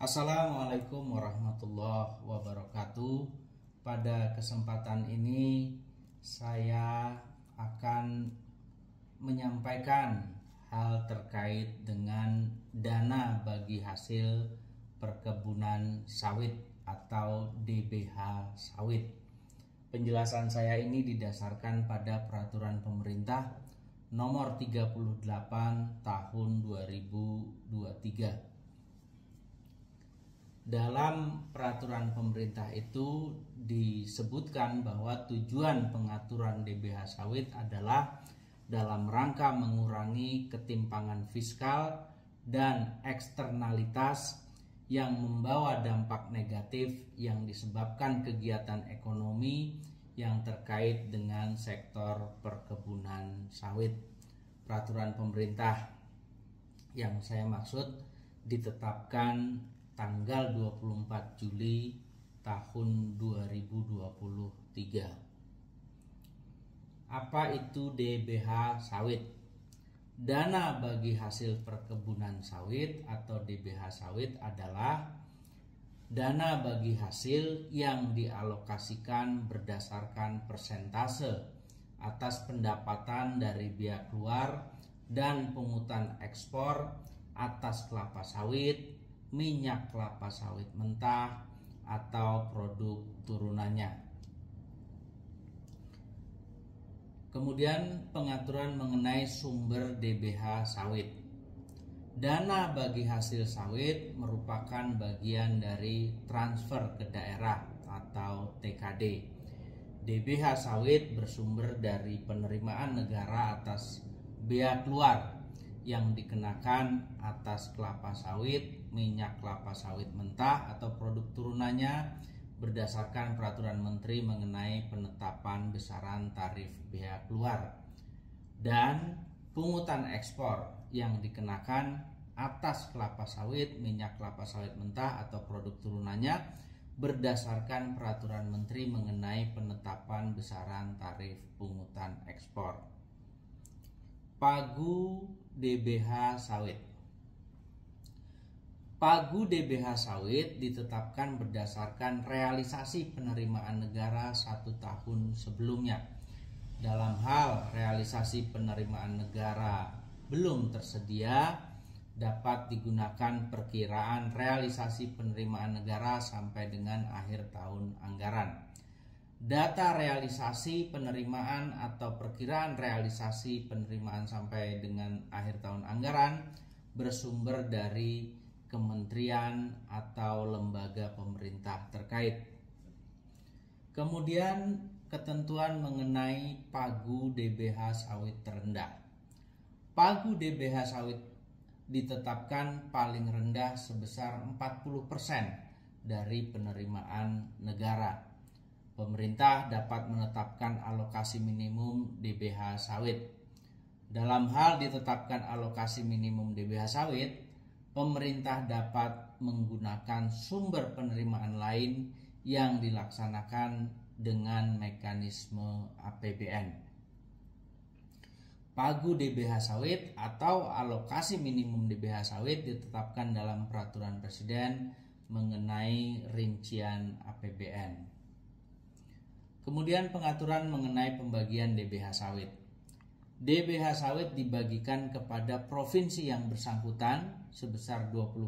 Assalamualaikum warahmatullahi wabarakatuh. Pada kesempatan ini saya akan menyampaikan hal terkait dengan dana bagi hasil perkebunan sawit atau DBH sawit. Penjelasan saya ini didasarkan pada peraturan pemerintah nomor 38 tahun 2023. Dalam peraturan pemerintah itu disebutkan bahwa tujuan pengaturan DBH sawit adalah dalam rangka mengurangi ketimpangan fiskal dan eksternalitas yang membawa dampak negatif yang disebabkan kegiatan ekonomi yang terkait dengan sektor perkebunan sawit. Peraturan pemerintah yang saya maksud ditetapkan tanggal 24 Juli tahun 2023. Apa itu DBH sawit? Dana bagi hasil perkebunan sawit atau DBH sawit adalah dana bagi hasil yang dialokasikan berdasarkan persentase atas pendapatan dari biaya keluar dan pungutan ekspor atas kelapa sawit, minyak kelapa sawit mentah, atau produk turunannya. Kemudian pengaturan mengenai sumber DBH sawit. Dana bagi hasil sawit merupakan bagian dari transfer ke daerah atau TKD. DBH sawit bersumber dari penerimaan negara atas biaya keluar yang dikenakan atas kelapa sawit, minyak kelapa sawit mentah atau produk turunannya berdasarkan peraturan menteri mengenai penetapan besaran tarif biaya keluar, dan pungutan ekspor yang dikenakan atas kelapa sawit, minyak kelapa sawit mentah atau produk turunannya berdasarkan peraturan menteri mengenai penetapan besaran tarif pungutan ekspor. Pagu DBH sawit. Pagu DBH sawit ditetapkan berdasarkan realisasi penerimaan negara 1 tahun sebelumnya. Dalam hal realisasi penerimaan negara belum tersedia, dapat digunakan perkiraan realisasi penerimaan negara sampai dengan akhir tahun anggaran. Data realisasi penerimaan atau perkiraan realisasi penerimaan sampai dengan akhir tahun anggaran bersumber dari kementerian atau lembaga pemerintah terkait. Kemudian ketentuan mengenai pagu DBH sawit terendah. Pagu DBH sawit ditetapkan paling rendah sebesar 40% dari penerimaan negara. Pemerintah dapat menetapkan alokasi minimum DBH sawit. Dalam hal ditetapkan alokasi minimum DBH sawit, pemerintah dapat menggunakan sumber penerimaan lain yang dilaksanakan dengan mekanisme APBN. Pagu DBH sawit atau alokasi minimum DBH sawit ditetapkan dalam peraturan presiden mengenai rincian APBN. Kemudian pengaturan mengenai pembagian DBH sawit. DBH sawit dibagikan kepada provinsi yang bersangkutan sebesar 20%,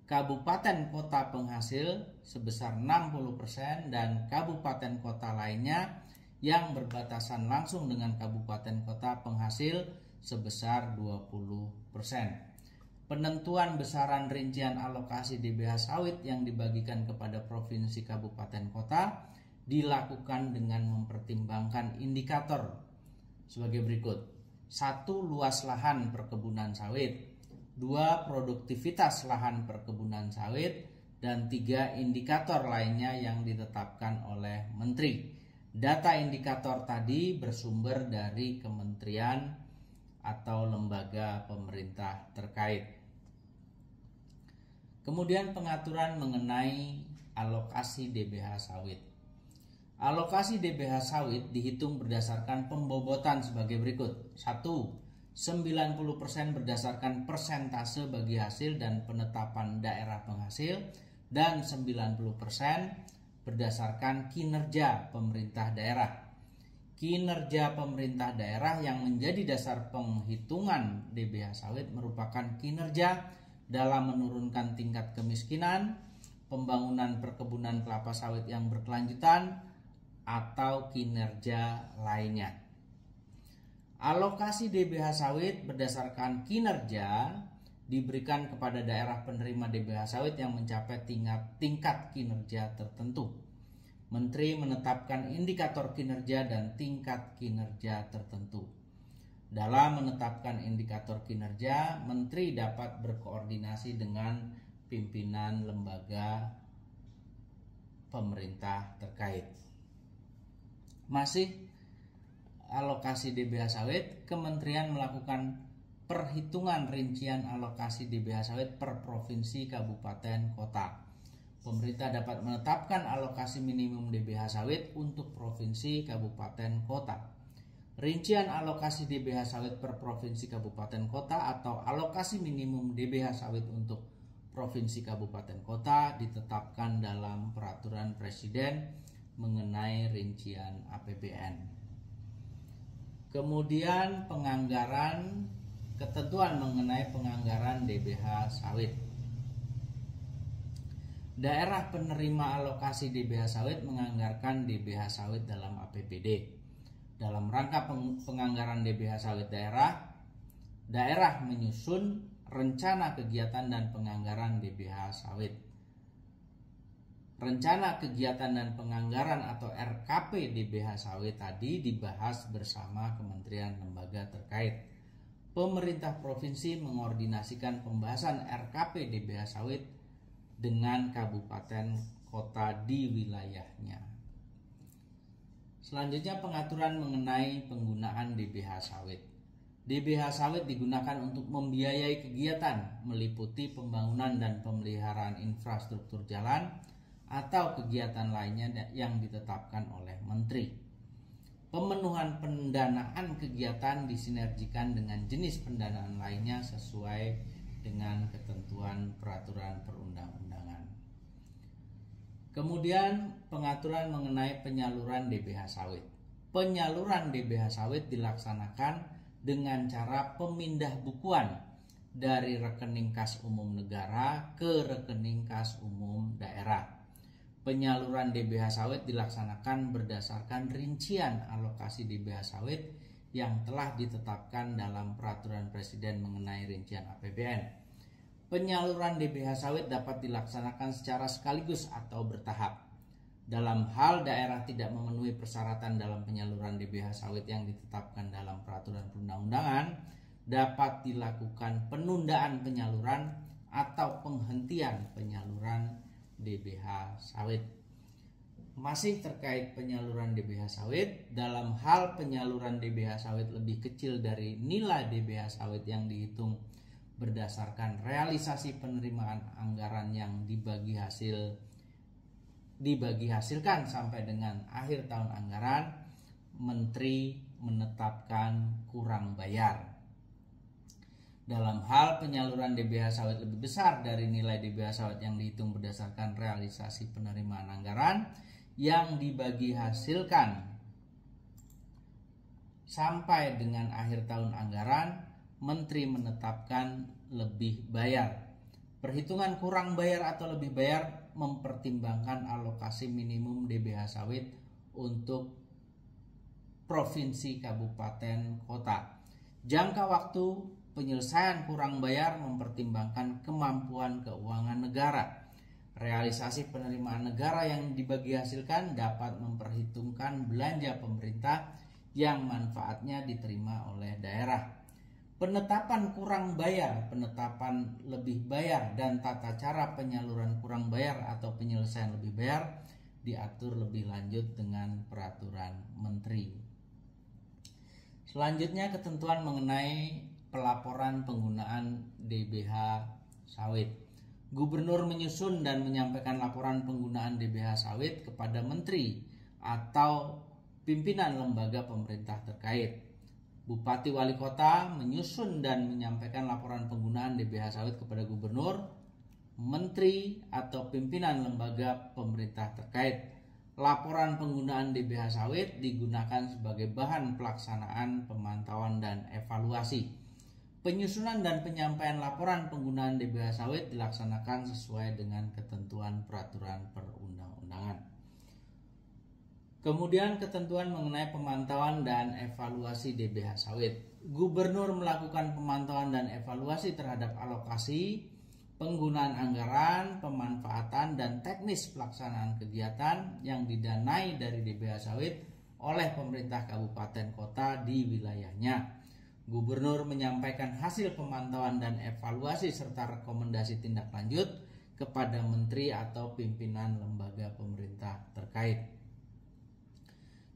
kabupaten kota penghasil sebesar 60%, dan kabupaten kota lainnya yang berbatasan langsung dengan kabupaten kota penghasil sebesar 20%. Penentuan besaran rincian alokasi DBH sawit yang dibagikan kepada provinsi, kabupaten kota dilakukan dengan mempertimbangkan indikator sebagai berikut: 1. Luas lahan perkebunan sawit, 2. Produktivitas lahan perkebunan sawit, dan 3. Indikator lainnya yang ditetapkan oleh menteri. Data indikator tadi bersumber dari kementerian atau lembaga pemerintah terkait. Kemudian pengaturan mengenai alokasi DBH sawit. Alokasi DBH sawit dihitung berdasarkan pembobotan sebagai berikut: 1. 90% berdasarkan persentase bagi hasil dan penetapan daerah penghasil, dan 90% berdasarkan kinerja pemerintah daerah. Kinerja pemerintah daerah yang menjadi dasar penghitungan DBH sawit merupakan kinerja dalam menurunkan tingkat kemiskinan, pembangunan perkebunan kelapa sawit yang berkelanjutan, atau kinerja lainnya. Alokasi DBH sawit berdasarkan kinerja diberikan kepada daerah penerima DBH sawit yang mencapai tingkat kinerja tertentu. Menteri menetapkan indikator kinerja dan tingkat kinerja tertentu. Dalam menetapkan indikator kinerja, Menteri dapat berkoordinasi dengan pimpinan lembaga pemerintah terkait. Masih alokasi DBH sawit, Kementerian melakukan perhitungan rincian alokasi DBH sawit per provinsi, kabupaten, kota. Pemerintah dapat menetapkan alokasi minimum DBH sawit untuk provinsi, kabupaten, kota. Rincian alokasi DBH sawit per provinsi, kabupaten, kota atau alokasi minimum DBH sawit untuk provinsi, kabupaten, kota ditetapkan dalam peraturan Presiden mengenai rincian APBN. Kemudian penganggaran, ketentuan mengenai penganggaran DBH sawit. Daerah penerima alokasi DBH sawit menganggarkan DBH sawit dalam APBD. Dalam rangka penganggaran DBH sawit daerah menyusun rencana kegiatan dan penganggaran DBH sawit. Rencana kegiatan dan penganggaran atau RKP DBH sawit tadi dibahas bersama kementerian lembaga terkait. Pemerintah provinsi mengordinasikan pembahasan RKP DBH sawit dengan kabupaten kota di wilayahnya. Selanjutnya pengaturan mengenai penggunaan DBH sawit. DBH sawit digunakan untuk membiayai kegiatan meliputi pembangunan dan pemeliharaan infrastruktur jalan atau kegiatan lainnya yang ditetapkan oleh Menteri. Pemenuhan pendanaan kegiatan disinergikan dengan jenis pendanaan lainnya sesuai dengan ketentuan peraturan perundang-undangan. Kemudian pengaturan mengenai penyaluran DBH sawit. Penyaluran DBH sawit dilaksanakan dengan cara pemindah bukuan dari rekening kas umum negara ke rekening kas umum daerah. Penyaluran DBH sawit dilaksanakan berdasarkan rincian alokasi DBH sawit yang telah ditetapkan dalam peraturan Presiden mengenai rincian APBN. Penyaluran DBH sawit dapat dilaksanakan secara sekaligus atau bertahap. Dalam hal daerah tidak memenuhi persyaratan dalam penyaluran DBH sawit yang ditetapkan dalam peraturan perundang-undangan, dapat dilakukan penundaan penyaluran atau penghentian penyaluran DBH sawit. Masih terkait penyaluran DBH sawit, dalam hal penyaluran DBH sawit lebih kecil dari nilai DBH sawit yang dihitung berdasarkan realisasi penerimaan anggaran yang dibagi hasilkan sampai dengan akhir tahun anggaran, Menteri menetapkan kurang bayar. Dalam hal penyaluran DBH sawit lebih besar dari nilai DBH sawit yang dihitung berdasarkan realisasi penerimaan anggaran yang dibagi hasilkan sampai dengan akhir tahun anggaran, Menteri menetapkan lebih bayar. Perhitungan kurang bayar atau lebih bayar mempertimbangkan alokasi minimum DBH sawit untuk provinsi, kabupaten, kota. Jangka waktu penyelesaian kurang bayar mempertimbangkan kemampuan keuangan negara. Realisasi penerimaan negara yang dibagi hasilkan dapat memperhitungkan belanja pemerintah yang manfaatnya diterima oleh daerah. Penetapan kurang bayar, penetapan lebih bayar, dan tata cara penyaluran kurang bayar atau penyelesaian lebih bayar diatur lebih lanjut dengan peraturan Menteri. Selanjutnya ketentuan mengenai pelaporan penggunaan DBH sawit. Gubernur menyusun dan menyampaikan laporan penggunaan DBH sawit kepada Menteri atau pimpinan lembaga pemerintah terkait. Bupati Wali Kota menyusun dan menyampaikan laporan penggunaan DBH sawit kepada Gubernur, Menteri atau pimpinan lembaga pemerintah terkait. Laporan penggunaan DBH sawit digunakan sebagai bahan pelaksanaan pemantauan dan evaluasi. Penyusunan dan penyampaian laporan penggunaan DBH sawit dilaksanakan sesuai dengan ketentuan peraturan perundang-undangan. Kemudian ketentuan mengenai pemantauan dan evaluasi DBH sawit. Gubernur melakukan pemantauan dan evaluasi terhadap alokasi, penggunaan anggaran, pemanfaatan, dan teknis pelaksanaan kegiatan yang didanai dari DBH sawit oleh pemerintah kabupaten kota di wilayahnya. Gubernur menyampaikan hasil pemantauan dan evaluasi serta rekomendasi tindak lanjut kepada menteri atau pimpinan lembaga pemerintah terkait.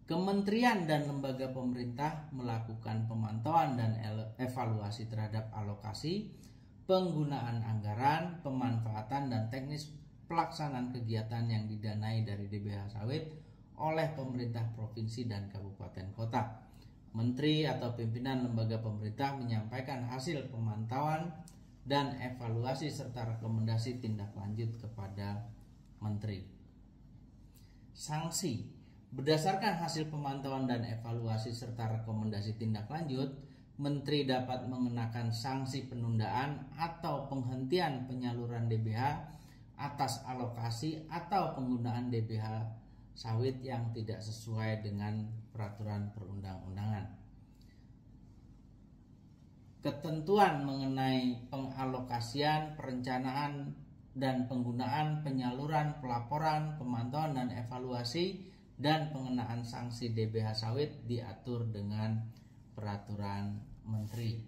Kementerian dan lembaga pemerintah melakukan pemantauan dan evaluasi terhadap alokasi, penggunaan anggaran, pemanfaatan, dan teknis pelaksanaan kegiatan yang didanai dari DBH sawit oleh pemerintah provinsi dan kabupaten kota. Menteri atau pimpinan lembaga pemerintah menyampaikan hasil pemantauan dan evaluasi serta rekomendasi tindak lanjut kepada menteri. Sanksi. Berdasarkan hasil pemantauan dan evaluasi serta rekomendasi tindak lanjut, Menteri dapat mengenakan sanksi penundaan atau penghentian penyaluran DBH atas alokasi atau penggunaan DBH sawit yang tidak sesuai dengan peraturan perundang-undangan. Ketentuan mengenai pengalokasian, perencanaan, dan penggunaan penyaluran, pelaporan, pemantauan, dan evaluasi, dan pengenaan sanksi DBH sawit diatur dengan peraturan menteri.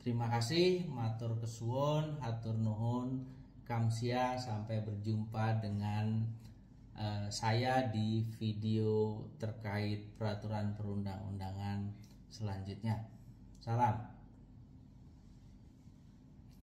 Terima kasih, matur kesuwun, hatur nuhun, kamsia, sampai berjumpa dengan saya di video terkait peraturan perundang-undangan selanjutnya. Salam.